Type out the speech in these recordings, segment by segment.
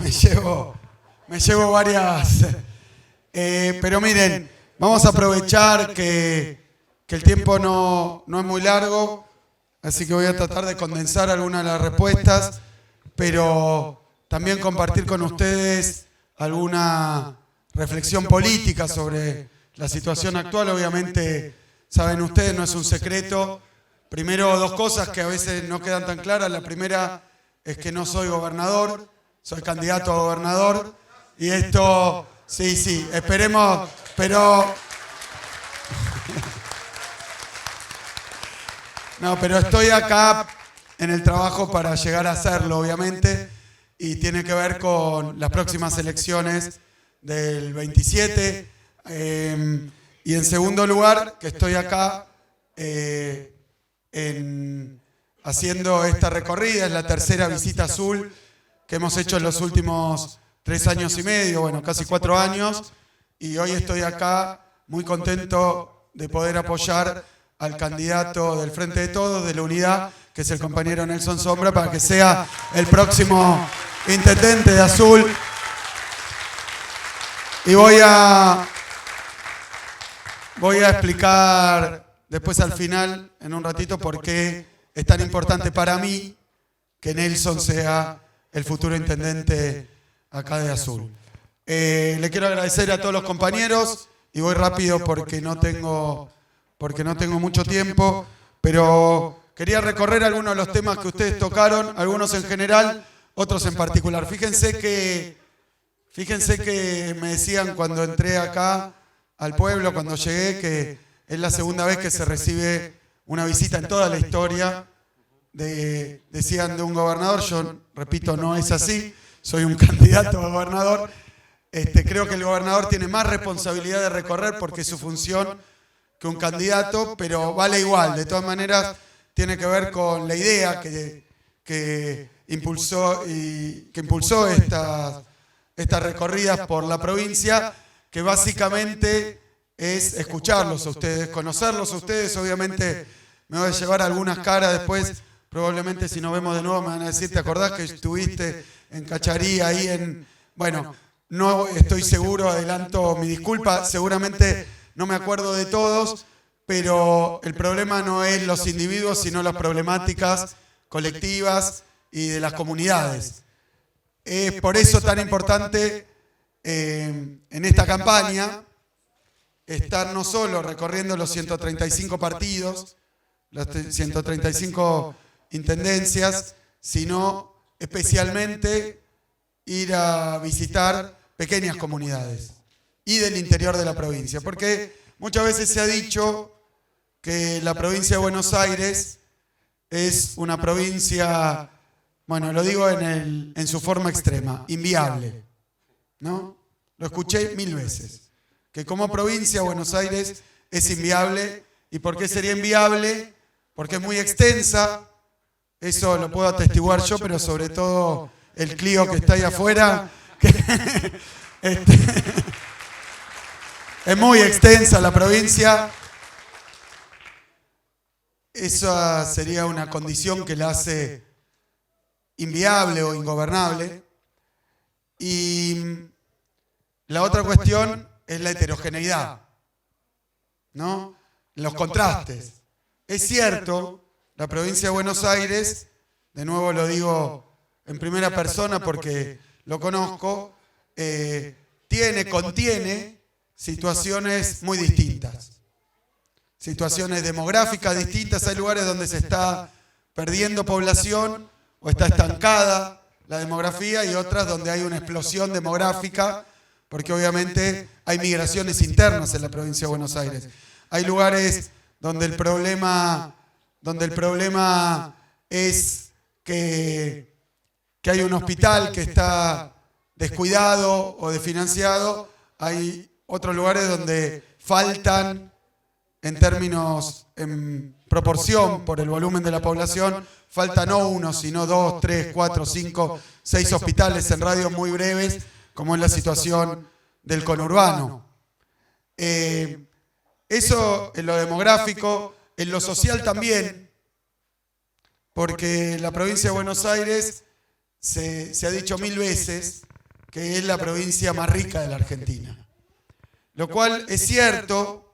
me llevo varias. Pero miren, vamos a aprovechar que el tiempo no es muy largo, así que voy a tratar de condensar algunas de las respuestas, pero también compartir con ustedes alguna reflexión política sobre la situación actual. Obviamente, saben ustedes, no es un secreto. Primero, dos cosas que a veces no quedan tan claras. La primera es que no soy gobernador, soy candidato a gobernador. Y esto, sí, esperemos, pero... No, pero estoy acá en el trabajo para llegar a hacerlo, obviamente, y tiene que ver con las próximas elecciones del 27. Y en segundo lugar, que estoy acá haciendo esta recorrida, es la tercera visita azul que hemos hecho en los últimos 3 años y medio, bueno, casi 4 años, y hoy estoy acá muy contento de poder apoyar al candidato del Frente de Todos, de la Unidad, que es el compañero Nelson Sombra, para que sea el próximo intendente de Azul. Y voy a explicar después al final, en un ratito, por qué es tan importante para mí que Nelson sea el futuro intendente acá de Azul. Le quiero agradecer a todos los compañeros y voy rápido porque no tengo mucho tiempo, pero quería recorrer algunos de los temas que ustedes tocaron, algunos en general, otros en particular. Fíjense que me decían cuando entré acá al pueblo, cuando llegué, que es la segunda vez que se recibe una visita en toda la historia, decían de un gobernador. Yo repito, no es así, soy un candidato a gobernador. Creo que el gobernador tiene más responsabilidad de recorrer porque es su función que un candidato, pero vale igual. De todas maneras, tiene que ver con la idea que impulsó estas recorridas por la provincia, que básicamente es escucharlos a ustedes, conocerlos a ustedes. Obviamente me voy a llevar algunas caras después, probablemente si nos vemos de nuevo me van a decir, ¿te acordás que estuviste en Cacharí ahí en...? Bueno, no estoy seguro, adelanto mi disculpa, seguramente no me acuerdo de todos, pero el problema no es los individuos, sino las problemáticas colectivas y de las comunidades. Es por eso tan importante en esta campaña estar no solo recorriendo los 135 partidos, las 135 intendencias, sino especialmente ir a visitar pequeñas comunidades y del interior de la provincia, porque muchas veces se ha dicho que la provincia de Buenos Aires es una provincia, bueno, lo digo en su forma extrema, inviable, ¿no? Lo escuché 1000 veces, que como provincia Buenos Aires es inviable. ¿Y por qué sería inviable? Porque es muy extensa, eso lo puedo atestiguar yo, pero sobre todo el Clio que está ahí afuera, es muy extensa la provincia. Esa sería una condición que la hace inviable o ingobernable. Y la otra cuestión es la heterogeneidad, ¿no? Los contrastes. Es cierto, la provincia de Buenos Aires, de nuevo lo digo en primera persona porque lo conozco, contiene situaciones muy distintas. Situaciones demográficas distintas. Hay lugares donde se está perdiendo población o está estancada la demografía, y otras donde hay una explosión demográfica, porque obviamente hay migraciones internas en la provincia de Buenos Aires. Hay lugares donde el problema es que hay un hospital que está descuidado o desfinanciado. Hay otros lugares donde faltan, en proporción por el volumen de la población, faltan no 1, sino 2, 3, 4, 5, 6 hospitales en radios muy breves, como es la situación del conurbano. Eso en lo demográfico, en lo social también, porque la provincia de Buenos Aires se ha dicho 1000 veces que es la provincia más rica de la Argentina. Lo cual es cierto,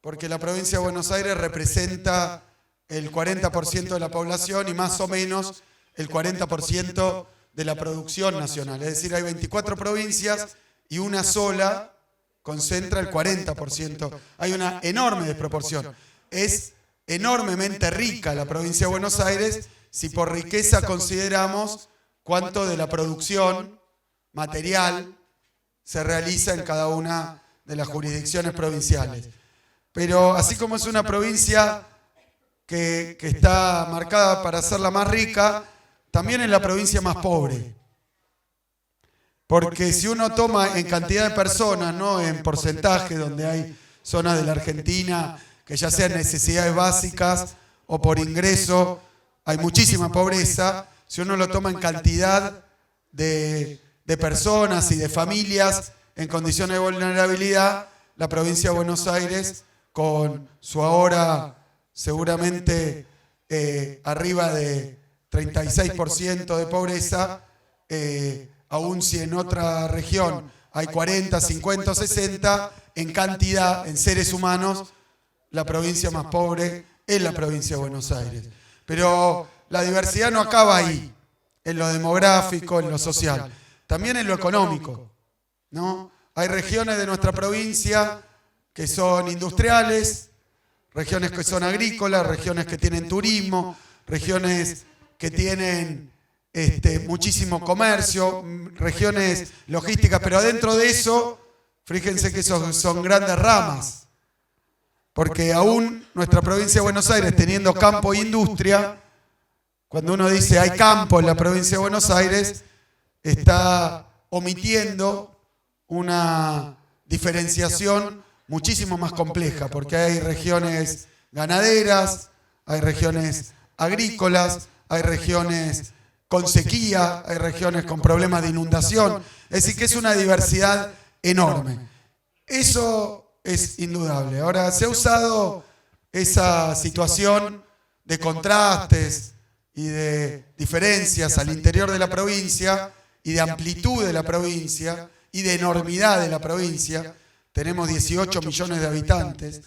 porque la provincia de Buenos Aires representa el 40% de la población y más o menos el 40% de la producción nacional. Es decir, hay 24 provincias y una sola concentra el 40%. Hay una enorme desproporción. Es enormemente rica la provincia de Buenos Aires si por riqueza consideramos cuánto de la producción material se realiza en cada una de las jurisdicciones provinciales. Pero así como es una provincia que está marcada para ser la más rica, también es la provincia más pobre. Porque si uno toma en cantidad de personas, no en porcentaje, donde hay zonas de la Argentina que ya sean necesidades básicas o por ingreso, hay muchísima pobreza. Si uno lo toma en cantidad de personas y de familias en condiciones de vulnerabilidad, la provincia de Buenos Aires, con su ahora seguramente arriba de 36% de pobreza, aún si en otra región hay 40, 50 o 60, en cantidad, en seres humanos, la provincia más pobre es la provincia de Buenos Aires. Pero la diversidad no acaba ahí, en lo demográfico, en lo social, también en lo económico, ¿no? Hay regiones de nuestra provincia que son industriales, regiones que son agrícolas, regiones que tienen turismo, regiones que tienen muchísimo comercio, regiones logísticas, pero dentro de eso, fíjense que son grandes ramas, porque aún nuestra provincia de Buenos Aires, teniendo campo e industria, cuando uno dice hay campo en la provincia de Buenos Aires, está omitiendo una diferenciación muchísimo más compleja, porque hay regiones ganaderas, hay regiones agrícolas, hay regiones con sequía, hay regiones con problemas de inundación, es decir, que es una diversidad enorme. Eso es indudable. Ahora, se ha usado esa situación de contrastes y de diferencias al interior de la provincia y de amplitud de la provincia y de enormidad de la provincia. Tenemos 18 millones de habitantes.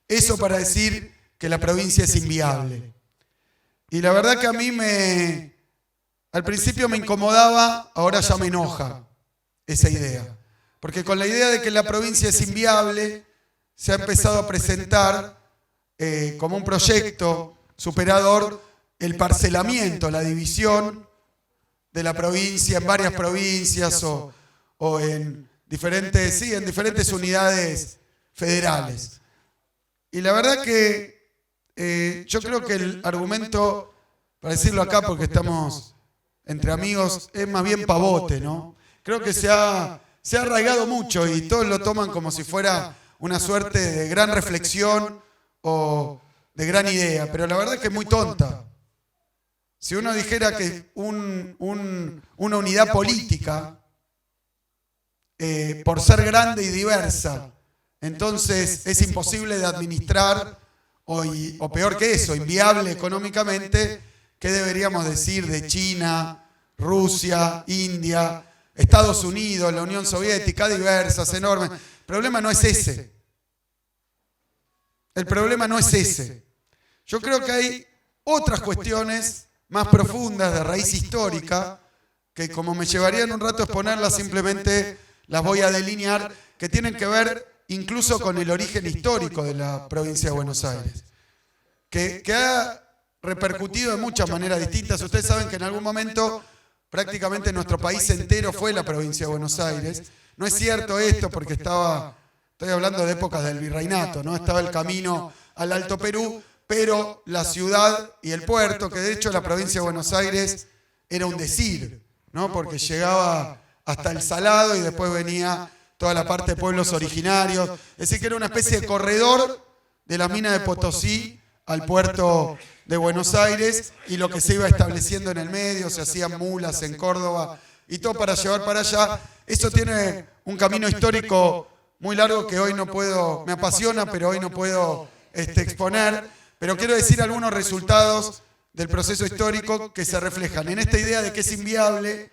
Eso para decir que la provincia es inviable. Y la verdad que a mí al principio me incomodaba, ahora ya me enoja esa idea. Porque con la idea de que la provincia es inviable, se ha empezado a presentar como un proyecto superador el parcelamiento, la división de la provincia en varias provincias o en diferentes unidades federales. Y la verdad que yo creo que el argumento, para decirlo acá porque estamos entre amigos, es más bien pavote, ¿no? Creo que se ha arraigado mucho y todos lo toman como si fuera una suerte de gran reflexión o de gran idea, pero la verdad es que es muy tonta. Si uno dijera que una unidad política, por ser grande y diversa, entonces es imposible de administrar, o peor que eso, inviable económicamente, ¿qué deberíamos decir de China, Rusia, India, Estados Unidos, la Unión Soviética, diversas, enormes? El problema no es ese. El problema no es ese. Yo creo que hay otras cuestiones más profundas de raíz histórica que, como me llevarían un rato a exponerlas, simplemente las voy a delinear, que tienen que ver incluso con el origen histórico de la provincia de Buenos Aires, que ha repercutido de muchas maneras distintas. Ustedes saben que en algún momento prácticamente nuestro país entero fue la provincia de Buenos Aires. No es cierto esto porque estoy hablando de épocas del virreinato, ¿no? Estaba el camino al Alto Perú, pero la ciudad y el puerto, que de hecho la provincia de Buenos Aires era un decir, ¿no? Porque llegaba hasta el Salado y después venía toda la parte de pueblos originarios. Es decir, que era una especie de corredor de la mina de Potosí al puerto de Buenos Aires y lo que se iba estableciendo en el medio, se hacían mulas en Córdoba y todo para llevar para allá. Eso tiene un camino histórico muy largo que hoy no puedo, me apasiona, pero hoy no puedo exponer. Pero quiero decir algunos resultados del proceso histórico que se reflejan en esta idea de que es inviable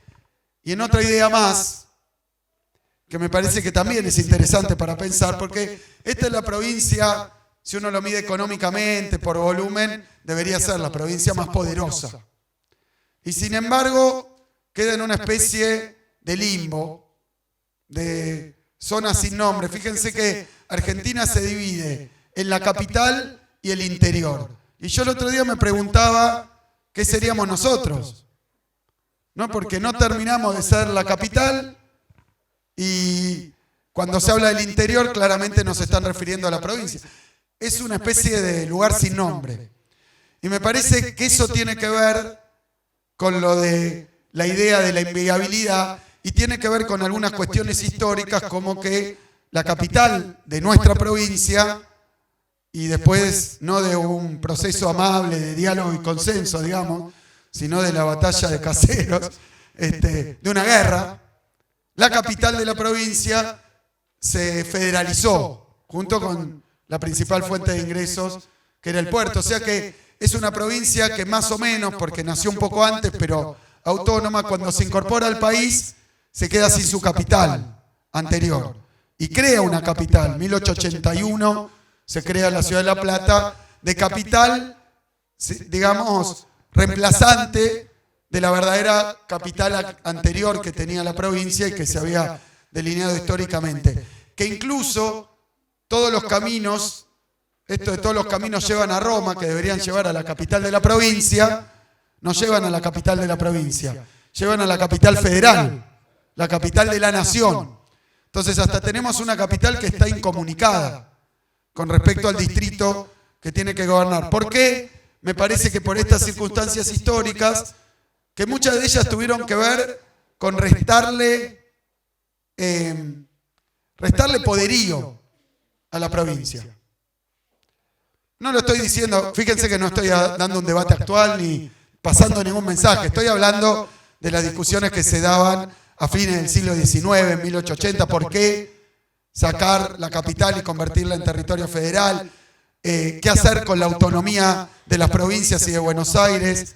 y en otra idea más, que me parece que también es interesante para pensar, porque esta es la provincia, si uno lo mide económicamente, por volumen, debería ser la provincia más poderosa. Y sin embargo, queda en una especie de limbo, de zona sin nombre. Fíjense que Argentina se divide en la capital y el interior. Y yo el otro día me preguntaba qué seríamos nosotros, ¿no? Porque no terminamos de ser la capital y cuando se habla del interior claramente nos están refiriendo a la provincia. Es una especie de lugar sin nombre. Y me parece que eso tiene que ver con lo de la idea de la inviabilidad y tiene que ver con algunas cuestiones históricas como que la capital de nuestra provincia, y después no de un proceso amable de diálogo y consenso, digamos, sino de la batalla de Caseros, de una guerra, la capital de la provincia se federalizó junto con la principal fuente de ingresos, que era el puerto. O sea que es una provincia que más o menos, porque nació un poco antes, pero autónoma, cuando se incorpora al país, se queda sin su capital anterior. Y crea una capital. En 1881 se crea la ciudad de La Plata, de capital, digamos, reemplazante de la verdadera capital anterior que tenía la provincia y que se había delineado históricamente. Que incluso todos los caminos, esto de todos los caminos llevan a Roma, que deberían llevar a la capital de la provincia, no llevan a la capital de la provincia, llevan a la capital federal, la capital de la nación. Entonces hasta tenemos una capital que está incomunicada con respecto al distrito que tiene que gobernar. ¿Por qué? Me parece que por estas circunstancias históricas, que muchas de ellas tuvieron que ver con restarle poderío a la provincia. No lo estoy diciendo, fíjense que no estoy dando un debate actual ni pasando ningún mensaje, estoy hablando de las discusiones que se daban a fines del siglo XIX, en 1880, ¿por qué sacar la capital y convertirla en territorio federal? ¿Qué hacer con la autonomía de las provincias y de Buenos Aires?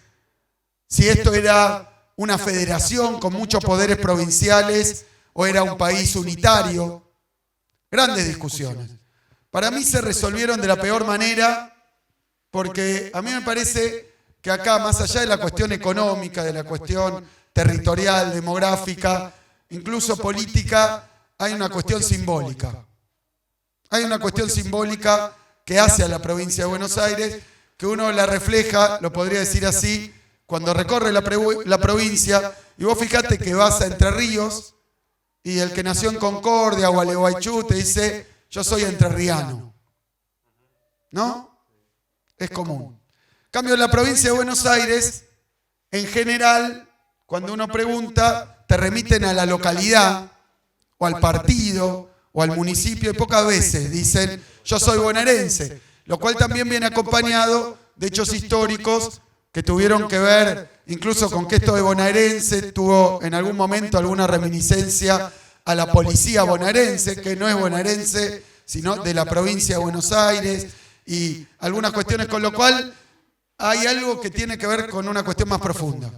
Si esto era una federación con muchos poderes provinciales o era un país unitario. Grandes discusiones. Para mí se resolvieron de la peor manera porque a mí me parece que acá, más allá de la cuestión económica, de la cuestión territorial, demográfica, incluso política, hay una cuestión simbólica. Hay una cuestión simbólica que hace a la provincia de Buenos Aires, que uno la refleja, lo podría decir así, cuando recorre la provincia, y vos fijate que vas a Entre Ríos, y el que nació en Concordia o Gualeguaychú te dice, yo soy entrerriano. ¿No? Es común. En cambio, en la provincia de Buenos Aires, en general, cuando uno pregunta, te remiten a la localidad, o al partido, o al municipio, y pocas veces dicen, yo soy bonaerense, lo cual también viene acompañado de hechos históricos que tuvieron que ver incluso con que esto de bonaerense tuvo en algún momento alguna reminiscencia a la policía bonaerense, que no es bonaerense, sino de la provincia de Buenos Aires, y algunas cuestiones, con lo cual hay algo que tiene que ver con una cuestión más profunda.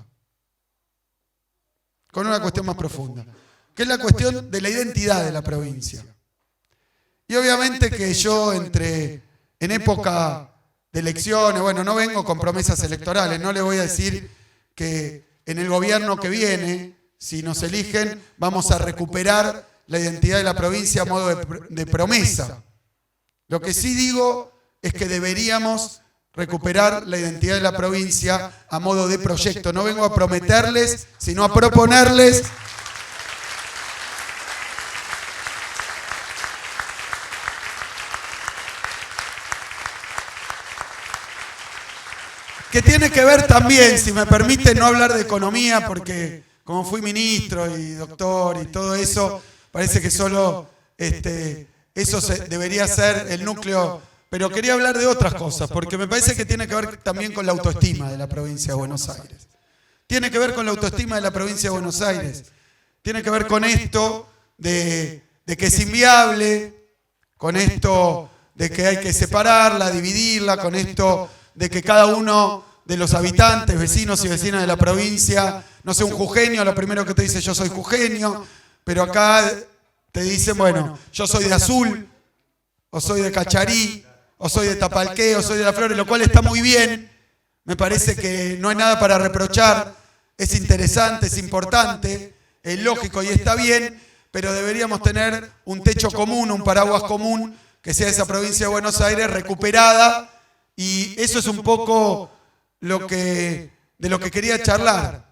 Con una cuestión más profunda, que es la cuestión de la identidad de la provincia. Y obviamente que yo en época de elecciones, bueno, no vengo con promesas electorales, no le voy a decir que en el gobierno que viene, si nos eligen, vamos a recuperar la identidad de la provincia a modo de promesa. Lo que sí digo es que deberíamos recuperar la identidad de la provincia a modo de proyecto. No vengo a prometerles, sino a proponerles que tiene que ver también, si me permiten no hablar de economía, porque como fui ministro y doctor y todo eso, parece que solo eso debería ser el núcleo, pero quería hablar de otras cosas, porque me parece que tiene que ver también con la autoestima de la provincia de Buenos Aires. Tiene que ver con la autoestima de la provincia de Buenos Aires. Tiene que ver con esto de que es inviable, con esto de que hay que separarla, dividirla, con esto de que cada uno de los habitantes, vecinos y vecinas de la provincia. No sé, un jujeño, lo primero que te dice yo soy jujeño, pero acá te dicen, bueno, yo soy de Azul, o soy de Cacharí, o soy de Tapalqué, o soy de Las Flores, lo cual está muy bien. Me parece que no hay nada para reprochar, es interesante, es importante, es lógico y está bien, pero deberíamos tener un techo común, un paraguas común, que sea esa provincia de Buenos Aires recuperada, y eso es un poco de lo que quería charlar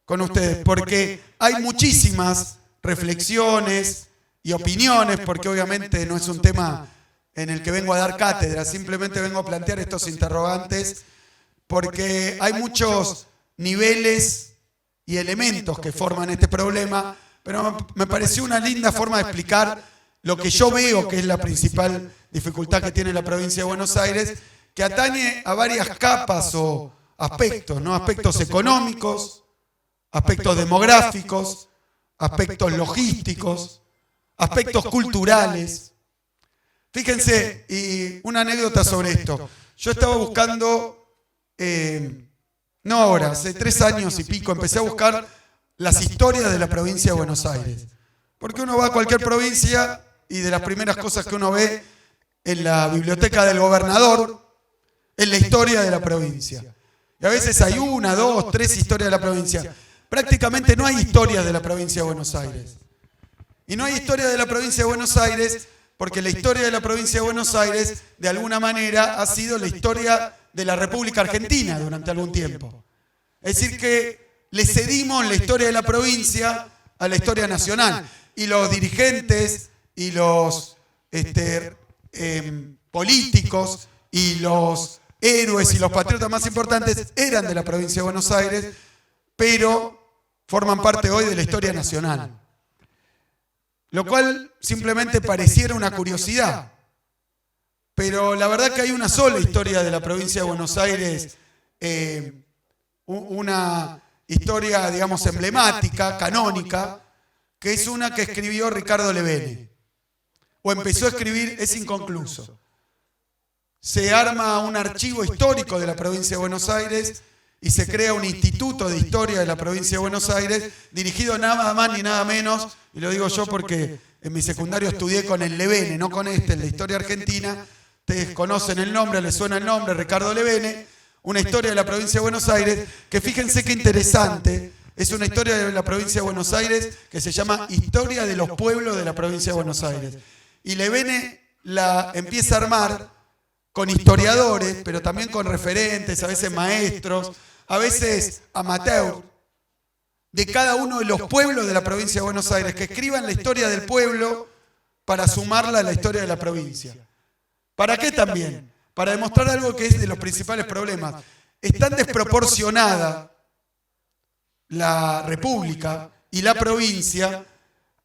con ustedes, porque hay muchísimas reflexiones y opiniones, porque obviamente no es un tema en el que vengo a dar cátedra, simplemente vengo a plantear estos interrogantes, porque hay muchos niveles y elementos que forman este problema, pero me pareció una linda forma de explicar lo que yo veo que es la principal dificultad que tiene la provincia de Buenos Aires, que atañe a varias capas o aspectos, ¿no? Aspectos económicos, aspectos demográficos, aspectos logísticos, aspectos culturales. Fíjense, y una anécdota sobre esto. Yo estaba buscando, no ahora, hace 3 años y pico, empecé a buscar las historias de la provincia de Buenos Aires. Porque uno va a cualquier provincia y de las primeras cosas que uno ve en la biblioteca del gobernador es la historia de la provincia. Y a veces hay 1, 2, 3 historias de la provincia. Prácticamente no hay historias de la provincia de Buenos Aires. Y no hay historia de la provincia de Buenos Aires porque la historia de la provincia de Buenos Aires, de alguna manera, ha sido la historia de la República Argentina durante algún tiempo. Es decir, que le cedimos la historia de la provincia a la historia nacional. Y los dirigentes y los políticos y los héroes y los patriotas más importantes eran de la provincia de Buenos Aires, pero forman parte hoy de la historia nacional. Lo cual simplemente pareciera una curiosidad. Pero la verdad que hay una sola historia de la provincia de Buenos Aires, una historia, digamos, emblemática, canónica, que es una que escribió Ricardo Levene. O empezó a escribir, es inconcluso. Se arma un archivo histórico de la provincia de Buenos Aires y se crea un instituto de historia de la provincia de Buenos Aires, dirigido nada más ni nada menos, y lo digo yo porque en mi secundario estudié con el Levene, no con el de historia argentina. Ustedes conocen el nombre, les suena el nombre, Ricardo Levene, una historia de la provincia de Buenos Aires, que fíjense qué interesante, es una historia de la provincia de Buenos Aires que se llama Historia de los pueblos de la provincia de Buenos Aires. Y Levene la empieza a armar con historiadores, pero también con referentes, a veces maestros, a veces amateur, de cada uno de los pueblos de la provincia de Buenos Aires, que escriban la historia del pueblo para sumarla a la historia de la provincia. ¿Para qué también? Para demostrar algo que es de los principales problemas. Es tan desproporcionada la república y la provincia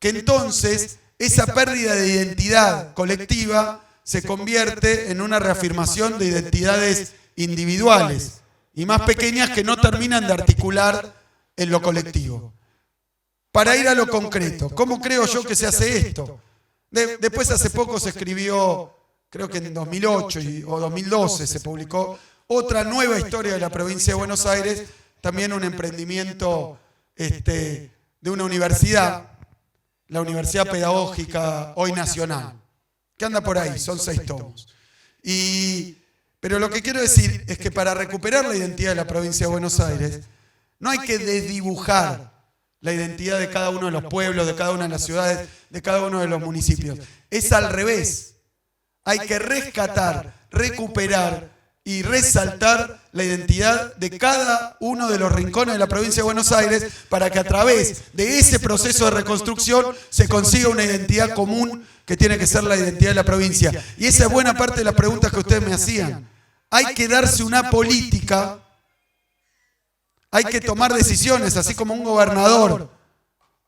que entonces esa pérdida de identidad colectiva se convierte en una reafirmación de identidades individuales y más pequeñas que no terminan de articular en lo colectivo. Para ir a lo concreto, ¿cómo creo yo que se hace esto? Después hace poco se escribió, creo que en 2008 o 2012 se publicó otra nueva historia de la provincia de Buenos Aires, también un emprendimiento de una universidad, la Universidad Pedagógica hoy Nacional, que anda por ahí, son 6 tomos. Pero lo que quiero decir es que para recuperar la identidad de la provincia de Buenos Aires, no hay que desdibujar la identidad de cada uno de los pueblos, de cada una de las ciudades, de cada uno de los municipios. Es al revés. Hay que rescatar, recuperar y resaltar la identidad de cada uno de los rincones de la provincia de Buenos Aires para que a través de ese proceso de reconstrucción se consiga una identidad común que tiene que ser la identidad de la provincia. Y esa es buena parte de las preguntas que ustedes me hacían. Hay que darse una política, hay que tomar decisiones, así como un gobernador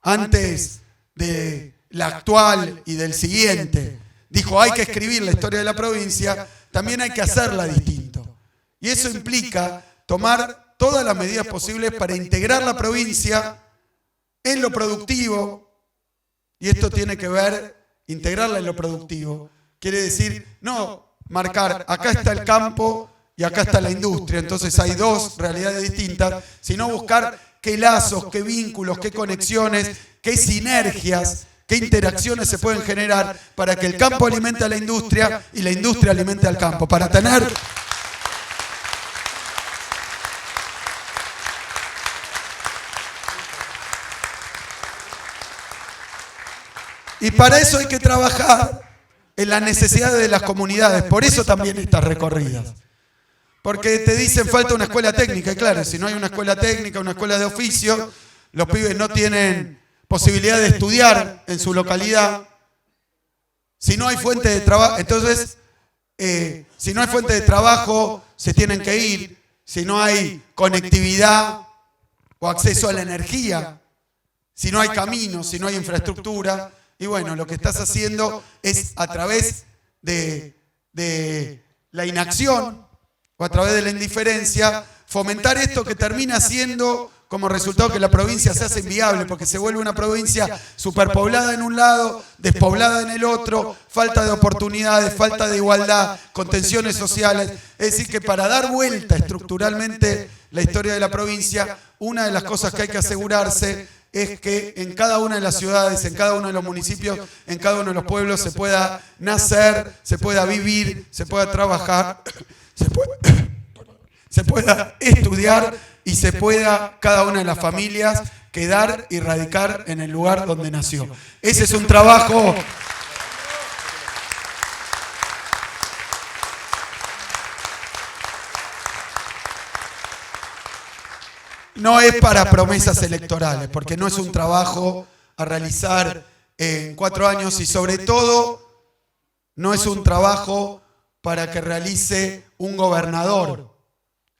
antes de la actual y del siguiente dijo hay que escribir la historia de la provincia, también hay que hacerla distinto. Y eso implica tomar todas las medidas posibles para integrar la provincia en lo productivo, y esto tiene que ver, integrarla en lo productivo, quiere decir, no marcar, acá está el campo y acá está la industria. Entonces hay dos realidades distintas, sino buscar qué lazos, qué vínculos, qué conexiones, qué sinergias, qué interacciones se pueden generar para que el campo alimente a la industria y la industria alimente al campo, para tener... Y para eso hay que trabajar en las necesidades de las comunidades. Por eso también estas recorridas. Porque te dicen falta una escuela técnica. Y claro, si no hay una escuela técnica, una escuela de oficio, los pibes no tienen posibilidad de estudiar en su localidad. Si no hay fuente de trabajo, entonces, si no hay fuente de trabajo, se tienen que ir. Si no hay conectividad o acceso a la energía, si no hay caminos, si no hay infraestructura. Y bueno, lo que estás haciendo es a través de la inacción o a través de la indiferencia fomentar esto que termina siendo como resultado que la provincia se hace inviable porque se vuelve una provincia superpoblada en un lado, despoblada en el otro, falta de oportunidades, falta de igualdad, contenciones sociales. Es decir, que para dar vuelta estructuralmente la historia de la provincia, una de las cosas que hay que asegurarse es que en cada una de las ciudades, en cada uno de los municipios, en cada uno de los pueblos se pueda nacer, se pueda vivir, se pueda trabajar, se pueda estudiar y se pueda cada una de las familias quedar y radicar en el lugar donde nació. Ese es un trabajo... No es para promesas electorales, porque no es un trabajo a realizar en 4 años y sobre todo no es un trabajo para que realice un gobernador.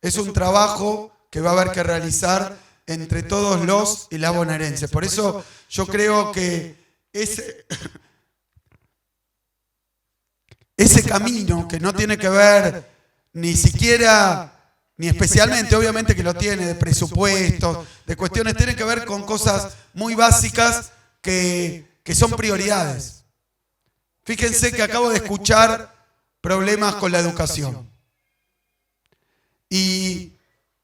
Es un trabajo que va a haber que realizar entre todos los y las bonaerenses. Por eso yo creo que ese camino que no tiene que ver ni siquiera... ni especialmente, obviamente que lo tiene, de presupuestos, de cuestiones, tiene que ver con cosas muy básicas que son prioridades. Fíjense que acabo de escuchar problemas con la educación. Y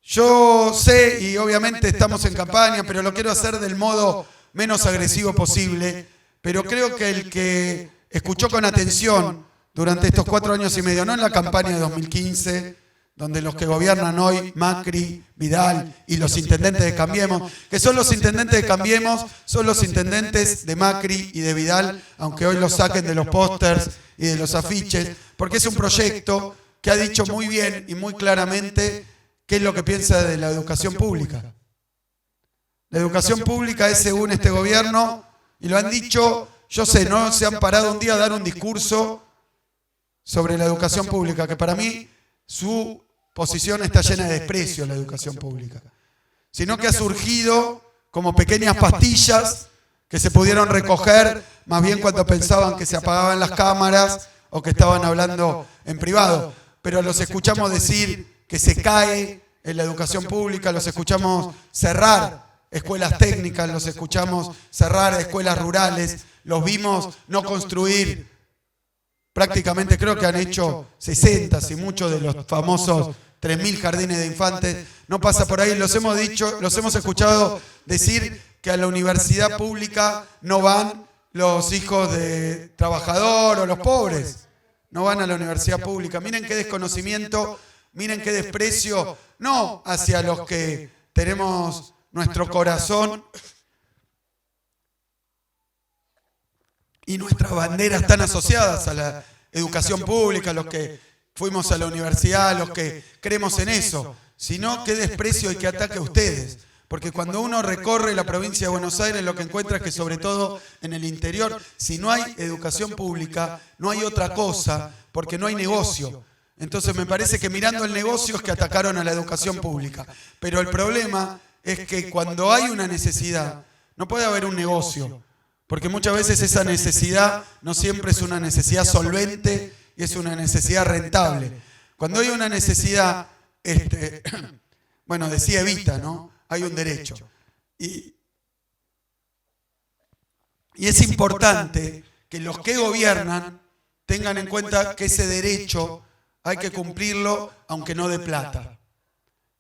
yo sé, y obviamente estamos en campaña, pero lo quiero hacer del modo menos agresivo posible, pero creo que el que escuchó con atención durante estos 4 años y medio, no en la campaña de 2015, donde los que gobiernan hoy, Macri, Vidal y los intendentes de Cambiemos, que son los intendentes de Cambiemos, son los intendentes de Macri y de Vidal, aunque hoy los saquen de los pósters y de los afiches, porque es un proyecto que ha dicho muy bien y muy claramente qué es lo que piensa de la educación pública. La educación pública es, según este gobierno, y lo han dicho, yo sé, no se han parado un día a dar un discurso sobre la educación pública, que para mí su posición está llena de desprecio a la educación pública, sino que ha surgido como pequeñas pastillas que se pudieron recoger más bien cuando pensaban que se apagaban las cámaras o que estaban hablando en privado. Pero los escuchamos decir que se cae en la educación pública, los escuchamos cerrar escuelas técnicas, los escuchamos cerrar escuelas rurales, los vimos no construir. Prácticamente creo que han hecho 60, si muchos de los famosos 3.000 jardines de infantes. No pasa por ahí. Los hemos escuchado decir que a la universidad pública no van los hijos de trabajador o los pobres. No van a la universidad pública. Miren qué desconocimiento, miren qué desprecio, no hacia los que tenemos nuestro corazón y nuestras banderas están asociadas a la educación pública, los que fuimos a la universidad, los que creemos en eso, sino qué desprecio y qué ataque a ustedes. Porque cuando uno recorre la provincia de Buenos Aires, lo que encuentra es que sobre todo en el interior, si no hay educación pública, no hay otra cosa, porque no hay negocio. Entonces me parece que mirando el negocio es que atacaron a la educación pública. Pero el problema es que cuando hay una necesidad, no puede haber un negocio. Porque muchas veces esa necesidad no siempre es una necesidad solvente y es una necesidad rentable. Cuando hay una necesidad, bueno, decía Evita, ¿no? Hay un derecho. Y es importante que los que gobiernan tengan en cuenta que ese derecho hay que cumplirlo aunque no dé plata.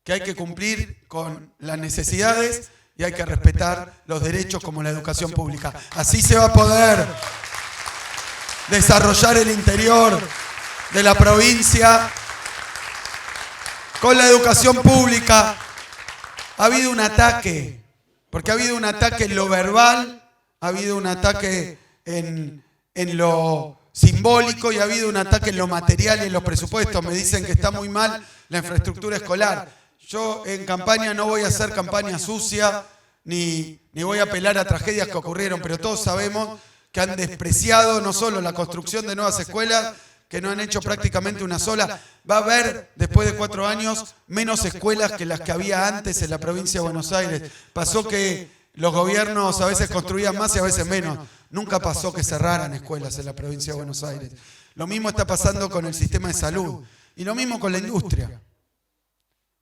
Que hay que cumplir con las necesidades y hay que respetar los derechos como la educación pública. Así se va a poder desarrollar el interior de la provincia con la educación pública. Ha habido un ataque, porque ha habido un ataque en lo verbal, ha habido un ataque en lo simbólico y ha habido un ataque en lo material y en los presupuestos. Me dicen que está muy mal la infraestructura escolar. Yo en campaña no voy a hacer campaña sucia ni voy a apelar a tragedias que ocurrieron, pero todos sabemos que han despreciado no solo la construcción de nuevas escuelas, que no han hecho prácticamente una sola. Va a haber, después de 4 años, menos escuelas que las que había antes en la provincia de Buenos Aires. Pasó que los gobiernos a veces construían más y a veces menos. Nunca pasó que cerraran escuelas en la provincia de Buenos Aires. Lo mismo está pasando con el sistema de salud. Y lo mismo con la industria.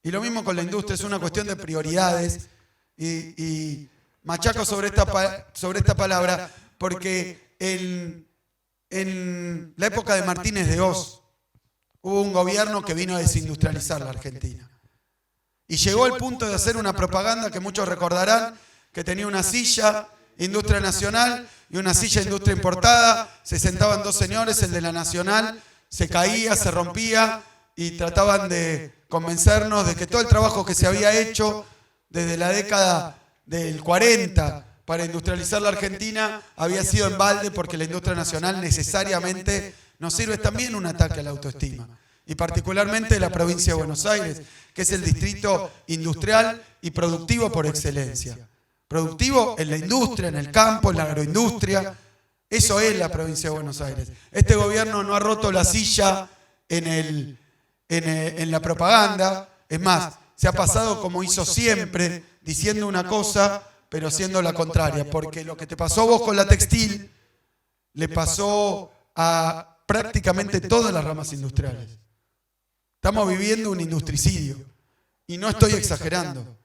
Y lo mismo con la industria. Es una cuestión de prioridades. Y machaco sobre esta palabra porque en la época de Martínez de Hoz hubo un gobierno que vino a desindustrializar la Argentina. Y llegó al punto de hacer una propaganda que muchos recordarán, que tenía una silla, Industria Nacional, y una silla, Industria Importada. Se sentaban 2 señores, el de la Nacional se caía, se rompía, y trataban de convencernos de que todo el trabajo que se había hecho desde la década del 40 para industrializar la Argentina había sido en balde, porque la industria nacional necesariamente nos sirve también un ataque a la autoestima. Y particularmente la provincia de Buenos Aires, que es el distrito industrial y productivo por excelencia. Productivo en la industria, en el campo, en la agroindustria. Eso es la provincia de Buenos Aires. Este gobierno no ha roto la silla en la propaganda. Es más, se ha pasado como hizo siempre, diciendo una cosa, pero siendo la contraria. Porque lo que te pasó a vos con la textil, le pasó a prácticamente todas las ramas industriales. Estamos viviendo un industricidio. Y no estoy exagerando.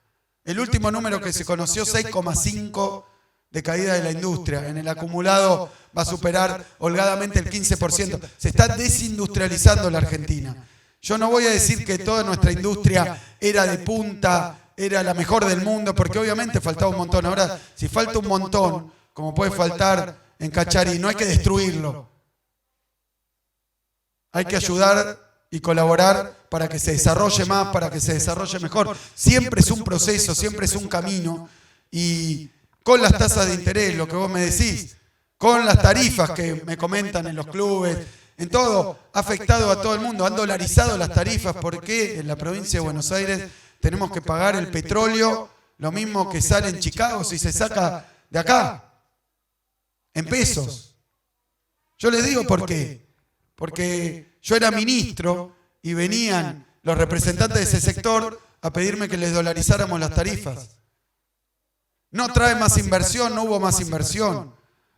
El último número que se conoció, 6,5 de caída de la industria. En el acumulado va a superar holgadamente el 15%. Se está desindustrializando la Argentina. Yo no voy a decir que toda nuestra industria era de punta, era la mejor del mundo, porque obviamente faltaba un montón. Ahora, si falta un montón, como puede faltar en Cacharí, no hay que destruirlo. Hay que ayudar y colaborar para que se desarrolle más, para que se desarrolle mejor. Siempre es un proceso, siempre es un camino. Y con las tasas de interés, lo que vos me decís, con las tarifas que me comentan en los clubes, en todo, ha afectado a todo el mundo. Han dolarizado las tarifas porque en la provincia de Buenos Aires tenemos que pagar el petróleo, lo mismo que sale en Chicago si se saca de acá, en pesos. Yo les digo por qué. Porque yo era ministro y venían los representantes de ese sector a pedirme que les dolarizáramos las tarifas. No trae más inversión, no hubo más inversión.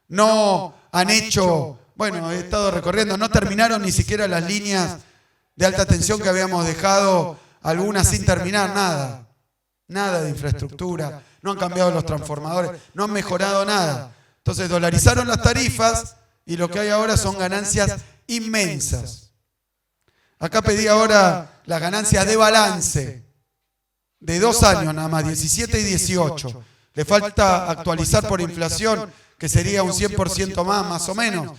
No han hecho, bueno, he estado recorriendo, no terminaron ni siquiera las líneas de alta tensión que habíamos dejado, algunas sin terminar, nada. Nada de infraestructura, no han cambiado los transformadores, no han mejorado nada. Entonces dolarizaron las tarifas y lo que hay ahora son ganancias inmensas. Acá pedí ahora las ganancias de balance de 2 años nada más, 17 y 18. Le falta actualizar por inflación, que sería un 100% más o menos.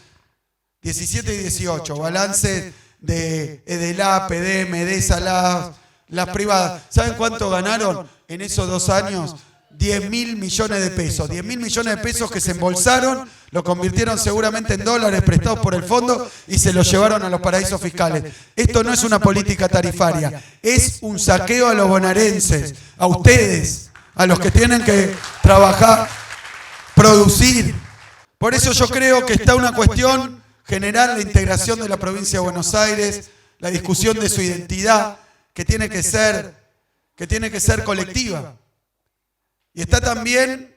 17 y 18, balance de EDELA, PDM, EDESA, las privadas. ¿Saben cuánto ganaron en esos 2 años? 10.000 millones de pesos. 10.000 millones de pesos que se embolsaron, lo convirtieron seguramente en dólares prestados por el fondo y se los llevaron a los paraísos fiscales. Esto no es una política tarifaria, es un saqueo a los bonaerenses, a ustedes, a los que tienen que trabajar, producir. Por eso yo creo que está una cuestión general, la integración de la provincia de Buenos Aires, la discusión de su identidad, que tiene que ser colectiva. Y está también,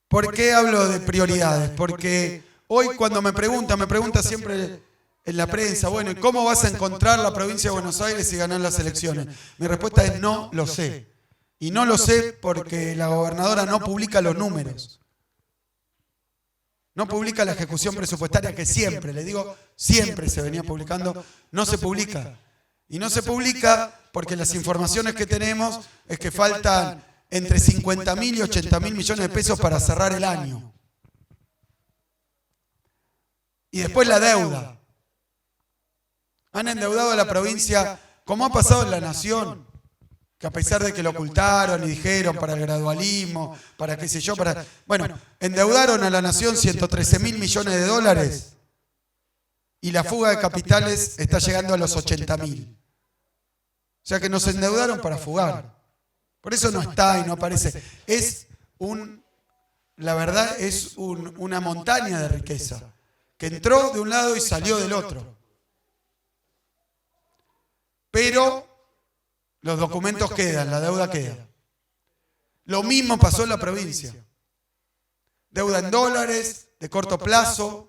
¿por qué hablo de prioridades? Porque hoy cuando me pregunta siempre en la prensa, bueno, ¿y cómo vas a encontrar la provincia de Buenos Aires y ganar las elecciones? Mi respuesta es no lo sé. Y no lo sé porque la gobernadora no publica los números. no publica la ejecución presupuestaria, que siempre, le digo, siempre se venía publicando, no se publica. Y no se publica porque las informaciones que tenemos es que faltan entre 50.000 y 80.000 millones de pesos para cerrar el año. Y después la deuda. Han endeudado a la provincia, como ha pasado en la Nación, que a pesar de que lo ocultaron y dijeron para el gradualismo, para qué sé yo, bueno, endeudaron a la Nación 113.000 millones de dólares y la fuga de capitales está llegando a los 80.000. O sea que nos endeudaron para fugar. Por eso no está y no aparece. La verdad es una montaña de riqueza que entró de un lado y salió del otro. Pero los documentos quedan, la deuda queda. Lo mismo pasó en la provincia. Deuda en dólares, de corto plazo,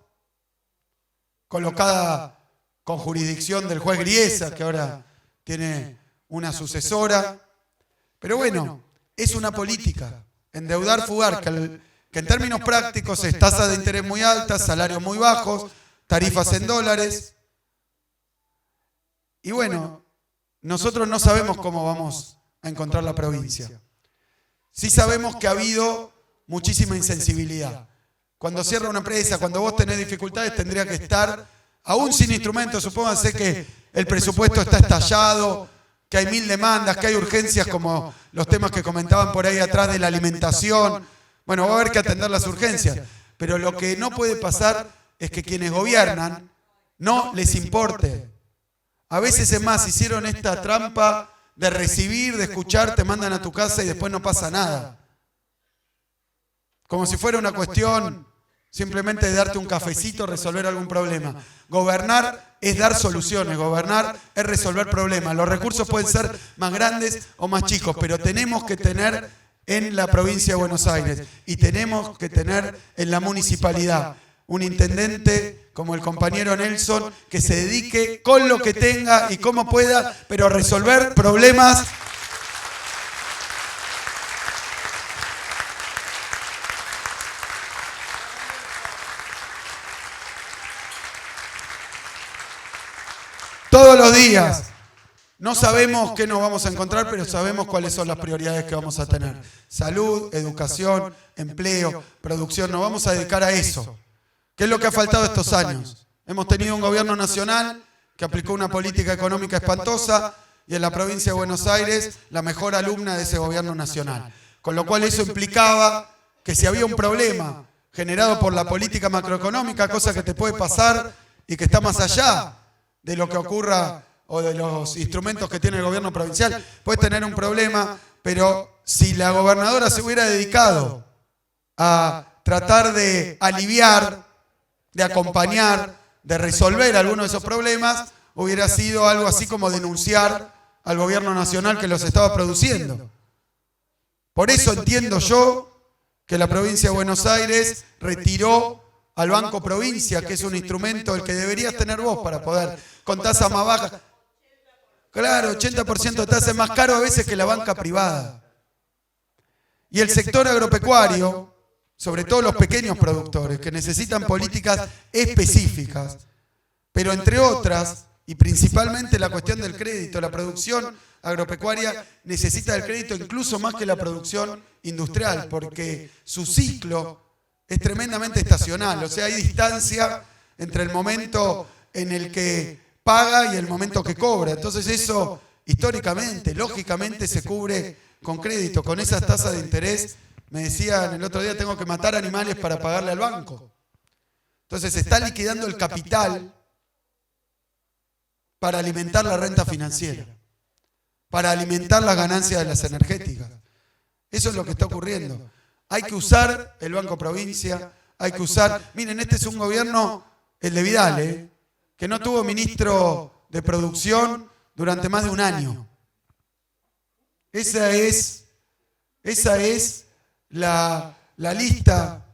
colocada con jurisdicción del juez Griesa, que ahora tiene una sucesora. Pero bueno, es una política. Endeudar, fugar, que en términos prácticos es tasa de interés muy alta, salarios muy bajos, tarifas en dólares. Y bueno, nosotros no sabemos cómo vamos a encontrar la provincia. Sí sabemos que ha habido muchísima insensibilidad. Cuando cierra una empresa, cuando vos tenés dificultades, tendría que estar, aún sin instrumentos, supónganse que el presupuesto está estallado, que hay 1000 demandas, que hay urgencias como los temas que comentaban por ahí atrás de la alimentación. Bueno, va a haber que atender las urgencias. Pero lo que no puede pasar es que quienes gobiernan no les importe. A veces es más, hicieron esta trampa de recibir, de escuchar, te mandan a tu casa y después no pasa nada. Como si fuera una cuestión simplemente de darte un cafecito, resolver algún problema. Gobernar es dar soluciones, gobernar es resolver problemas. Los recursos pueden ser más grandes o más chicos, pero tenemos que tener en la provincia de Buenos Aires y tenemos que tener en la municipalidad un intendente como el compañero Nelson que se dedique con lo que tenga y como pueda, pero a resolver problemas todos los días. No sabemos qué nos vamos a encontrar, pero sabemos cuáles son las prioridades que vamos a tener. Salud, educación, empleo, producción. Nos vamos a dedicar a eso. ¿Qué es lo que ha faltado estos años? Hemos tenido un gobierno nacional que aplicó una política económica espantosa y en la provincia de Buenos Aires la mejor alumna de ese gobierno nacional. Con lo cual eso implicaba que si había un problema generado por la política macroeconómica, cosa que te puede pasar y que está más allá de lo que ocurra o de los instrumentos que tiene el gobierno provincial, puedes tener un problema, pero si la gobernadora se hubiera dedicado a tratar de aliviar, de acompañar, de resolver algunos de esos problemas, hubiera sido algo así como denunciar al gobierno nacional que los estaba produciendo. Por eso entiendo yo que la provincia de Buenos Aires retiró al Banco Provincia, que es un instrumento el que deberías tener vos para poder, con tasas más bajas. Claro, 80% de tasa es más caro a veces que la banca privada. Y el sector agropecuario, sobre todo los pequeños productores, que necesitan políticas específicas, pero entre otras, y principalmente la cuestión del crédito, la producción agropecuaria necesita del crédito incluso más que la producción industrial, porque su ciclo es tremendamente estacional, o sea, hay distancia entre el momento en el que paga y el momento que cobra. Entonces eso, históricamente, lógicamente, se cubre con crédito, con esas tasas de interés. Me decían el otro día, tengo que matar animales para pagarle al banco. Entonces se está liquidando el capital para alimentar la renta financiera, para alimentar las ganancias de las energéticas. Eso es lo que está ocurriendo. Hay que usar el Banco Provincia, hay que usar... Miren, este es un gobierno, el de Vidal, que no tuvo ministro de producción durante más de un año. Esa es la lista.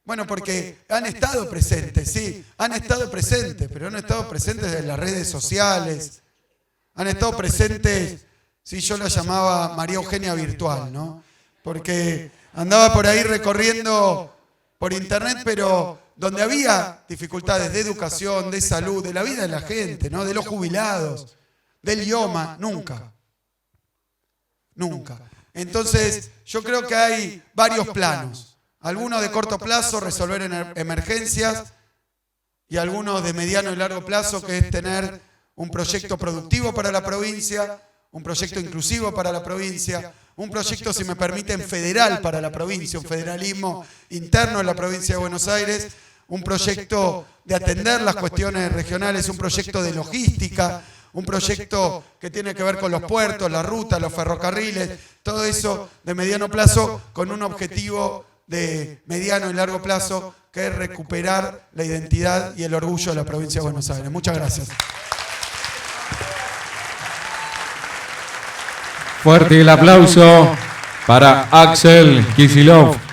Bueno, porque han estado presentes, sí, han estado presentes, pero han estado presentes en las redes sociales, han estado presentes, sí, yo la llamaba María Eugenia Virtual, ¿no? Porque andaba por ahí recorriendo por internet, pero donde había dificultades de educación, de salud, de la vida de la gente, ¿no? De los jubilados, del idioma, nunca. Nunca. Entonces, yo creo que hay varios planos. Algunos de corto plazo, resolver emergencias, y algunos de mediano y largo plazo, que es tener un proyecto productivo para la provincia, un proyecto inclusivo para la provincia, un proyecto, si me permiten, federal para la provincia, un federalismo interno en la provincia de Buenos Aires, un proyecto de atender las cuestiones regionales, un proyecto de logística, un proyecto que tiene que ver con los puertos, las rutas, los ferrocarriles, todo eso de mediano plazo con un objetivo de mediano y largo plazo, que es recuperar la identidad y el orgullo de la provincia de Buenos Aires. Muchas gracias. Fuerte el aplauso para Axel Kicillof.